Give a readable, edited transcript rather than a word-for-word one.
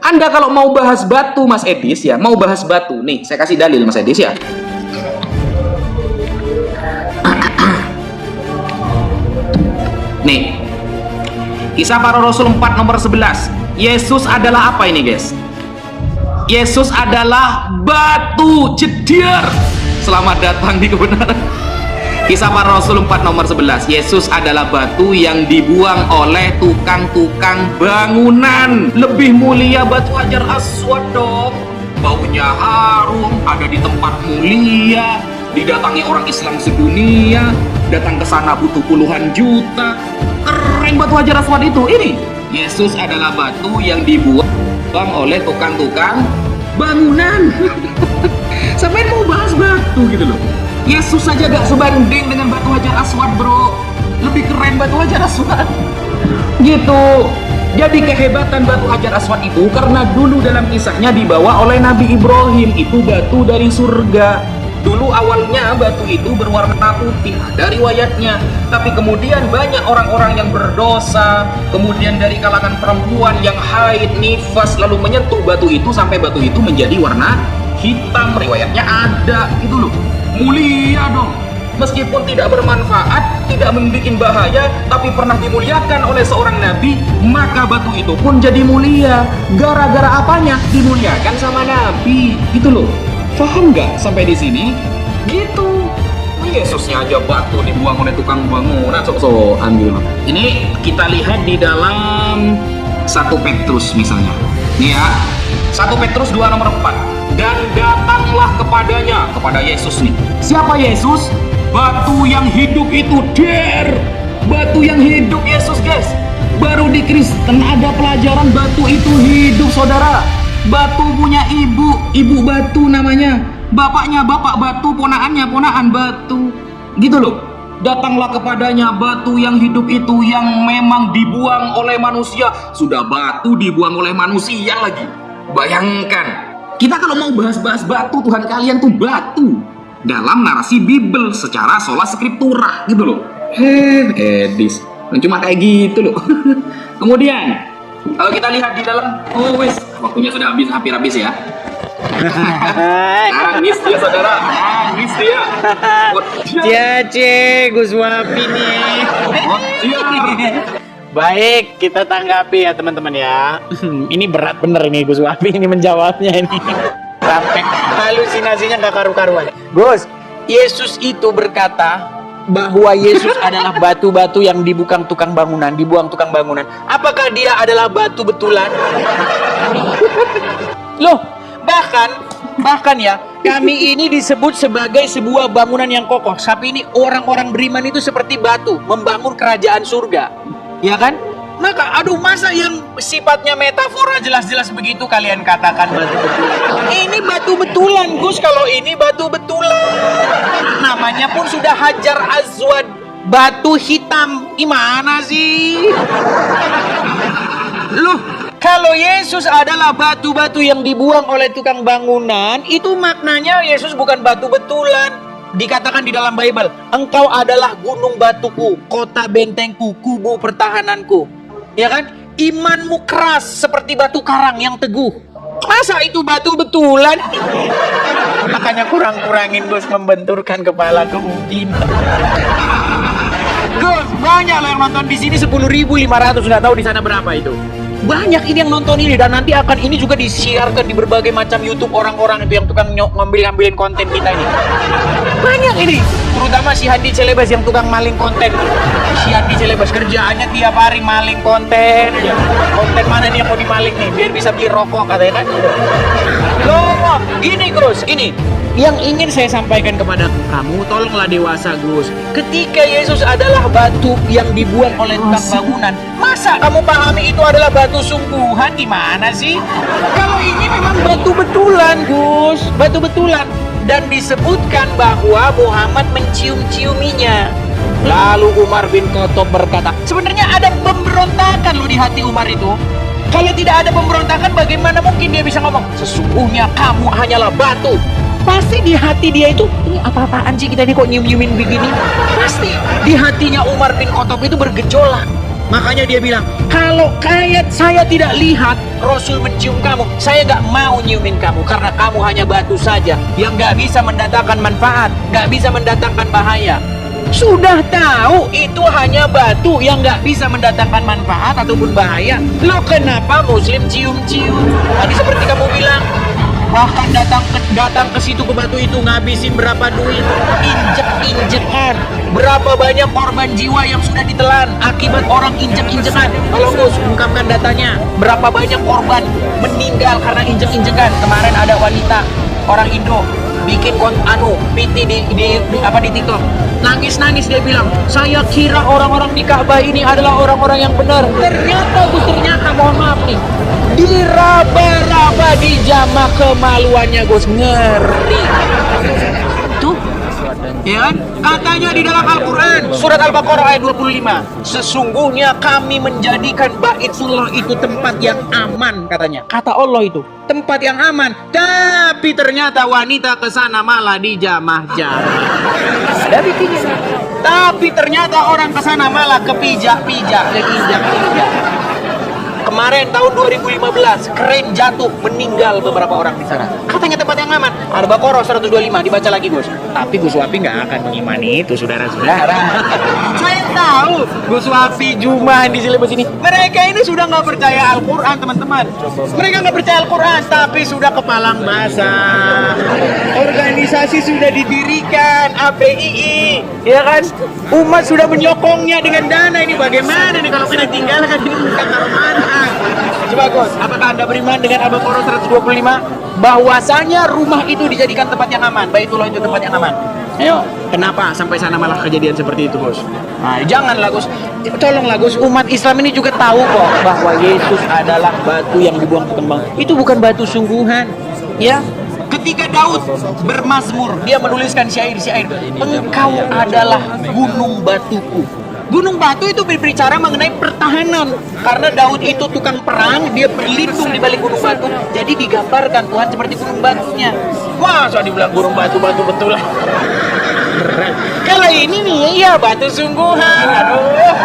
Anda kalau mau bahas batu, Mas Edis ya, mau bahas batu. Nih, saya kasih dalil Mas Edis ya. Nih, Kisah Para Rasul 4 nomor 11. Yesus adalah apa ini, guys? Yesus adalah batu cedar. Selamat datang di kebenaran. Kisah Para Rasul 4 nomor 11. Yesus adalah batu yang dibuang oleh tukang-tukang bangunan. Lebih mulia batu Hajar Aswad dong. Baunya harum, ada di tempat mulia, didatangi orang Islam sedunia, datang ke sana butuh puluhan juta. Keren batu Hajar Aswad itu. Ini Yesus adalah batu yang dibuang oleh tukang-tukang bangunan. Sampai mau bahas batu gitu loh. Yesus saja gak sebanding dengan batu Hajar Aswad, bro. Lebih keren batu Hajar Aswad gitu. Jadi kehebatan batu Hajar Aswad itu karena dulu dalam kisahnya dibawa oleh Nabi Ibrahim. Itu batu dari surga. Dulu awalnya batu itu berwarna putih, ada riwayatnya. Tapi kemudian banyak orang-orang yang berdosa, kemudian dari kalangan perempuan yang haid, nifas, lalu menyentuh batu itu sampai batu itu menjadi warna hitam. Riwayatnya ada gitu loh. Mulia dong. Meskipun tidak bermanfaat, tidak membuat bahaya, tapi pernah dimuliakan oleh seorang nabi, maka batu itu pun jadi mulia. Gara-gara apanya? Dimuliakan sama nabi gitu loh. Paham nggak sampai di sini? Gitu. Yesusnya aja batu dibuang oleh tukang bangunan, sok-sok ambil. Ini kita lihat di dalam 1 Petrus misalnya. Nih ya, 1 Petrus 2 nomor 4. Dan datanglah kepadanya, kepada Yesus nih. Siapa Yesus? Batu yang hidup itu, batu yang hidup Yesus, guys. Baru di Kristen ada pelajaran batu itu hidup, saudara. Batu punya ibu batu namanya. Bapaknya bapak batu, ponaannya ponaan batu. Gitu loh. Datanglah kepadanya batu yang hidup itu yang memang dibuang oleh manusia. Sudah batu dibuang oleh manusia lagi. Bayangkan. Kita kalau mau bahas-bahas batu, Tuhan kalian tuh batu. Dalam narasi Bible secara sola scriptura gitu loh. Edis. Cuma kayak gitu loh. Kemudian kalau kita lihat di dalam, waktunya sudah hampir habis ya. Nangis dia, saudara. Nangis dia. Ciace, Gus Wapi nih. Baik, kita tanggapi ya teman-teman ya. Ini berat bener ini Gus Wapi ini menjawabnya ini. Sampai halusinasinya gak karu-karuan. Gus, Yesus itu berkata bahwa Yesus adalah batu-batu yang dibuang tukang bangunan. Apakah dia adalah batu betulan? Loh, bahkan ya, kami ini disebut sebagai sebuah bangunan yang kokoh. Tapi ini orang-orang beriman itu seperti batu membangun kerajaan surga. Ya kan? Maka masa yang sifatnya metafora jelas-jelas begitu kalian katakan batu betulan? Ini batu betulan, Gus. Kalau ini batu betulan, namanya pun sudah Hajar Aswad, batu hitam. Gimana sih? Loh, kalau Yesus adalah batu-batu yang dibuang oleh tukang bangunan, itu maknanya Yesus bukan batu betulan. Dikatakan di dalam Bible, engkau adalah gunung batuku, kota bentengku, kubu pertahananku. Ya kan? Imanmu keras seperti batu karang yang teguh. Masa itu batu betulan? Makanya kurang-kurangin Gus membenturkan kepala ke Udin. Gus, banyak loh yang nonton di sini 10.500, nggak tahu di sana berapa itu. Banyak ini yang nonton ini, dan nanti akan ini juga disiarkan di berbagai macam YouTube orang-orang itu yang tukang ngambilin konten kita ini. Banyak ini, terutama si Handi Celebes yang tukang maling konten. Si Handi Celebes kerjaannya tiap hari maling konten. Konten mana nih yang mau dimaling nih, biar bisa beli rokok katanya kan. Loh, gini Gus, ini yang ingin saya sampaikan kepada kamu, tolonglah dewasa Gus. Ketika Yesus adalah batu yang dibuang oleh tukang bangunan, masa kamu pahami itu adalah batu sungguhan? Gimana sih? Kalau ini memang batu betulan Gus, batu betulan. Dan disebutkan bahwa Muhammad mencium-ciuminya. Lalu Umar bin Khattab berkata, sebenarnya ada pemberontakan loh di hati Umar itu. Kalau tidak ada pemberontakan, bagaimana mungkin dia bisa ngomong, sesungguhnya kamu hanyalah batu. Pasti di hati dia itu, ini apa-apaan sih kita ini kok nyium-nyiumin begini? Pasti di hatinya Umar bin Khattab itu bergejolak. Makanya dia bilang, kalau kayak saya tidak lihat Rasul mencium kamu, saya nggak mau nyiumin kamu karena kamu hanya batu saja yang nggak bisa mendatangkan manfaat, nggak bisa mendatangkan bahaya. Sudah tahu itu hanya batu yang nggak bisa mendatangkan manfaat ataupun bahaya. Lo kenapa Muslim cium-cium? Tadi seperti kamu bilang, bahkan datang ke situ, ke batu itu ngabisin berapa duit, injek-injekan, berapa banyak korban jiwa yang sudah ditelan akibat orang injek-injekan. Kalau Gus ungkapkan datanya, berapa banyak korban meninggal karena injek-injekan. Kemarin ada wanita orang Indo bikin PT di TikTok, nangis-nangis, dia bilang, saya kira orang-orang di Ka'bah ini adalah orang-orang yang benar. Ternyata mohon maaf nih, diraba-raba, dijamah kemaluannya, Gus. Ngeri. Tuh, ya kan? Katanya di dalam Al-Quran, surat Al-Baqarah ayat 25, sesungguhnya kami menjadikan Baitullah itu tempat yang aman, katanya. Kata Allah itu, tempat yang aman. Tapi ternyata wanita ke sana malah dijamah-jamah. Tapi ternyata orang ke sana malah kepijak-pijak, keinjak-injak. Kemarin tahun 2015, kren jatuh, meninggal beberapa orang di sana. Katanya tempat yang aman. Al-Baqarah 125, dibaca lagi, Gus. Tapi Gus Wapi nggak akan mengimani itu, saudara-saudara. Saya tahu Gus Wapi, Juma, di Silebus ini, mereka ini sudah nggak percaya Al-Quran, teman-teman. Mereka nggak percaya Al-Quran, tapi sudah kepalang basah. Organisasi sudah didirikan, APII, ya kan? Umat sudah menyokongnya dengan dana. Ini bagaimana nih kalau kena tinggalkan ini bukan mana? Coba Gus, apakah Anda beriman dengan Al-Baqarah 125 bahwasanya rumah itu dijadikan tempat yang aman, Baitullah itu tempat yang aman? Ayo, kenapa sampai sana malah kejadian seperti itu, Gus? Nah, janganlah, Gus. Tolonglah, Gus. Umat Islam ini juga tahu kok bahwa Yesus adalah batu yang dibuang ke kembang. Itu bukan batu sungguhan, ya. Ketika Daud bermazmur, dia menuliskan syair-syair, engkau adalah gunung batuku. Gunung batu itu berbicara mengenai pertahanan. Karena Daud itu tukang perang, dia berlindung di balik gunung batu. Jadi digambarkan Tuhan seperti gunung batunya. Wah, soal dibilang gunung batu-batu betul lah. Kalau ini nih, ya batu sungguhan. Aduh.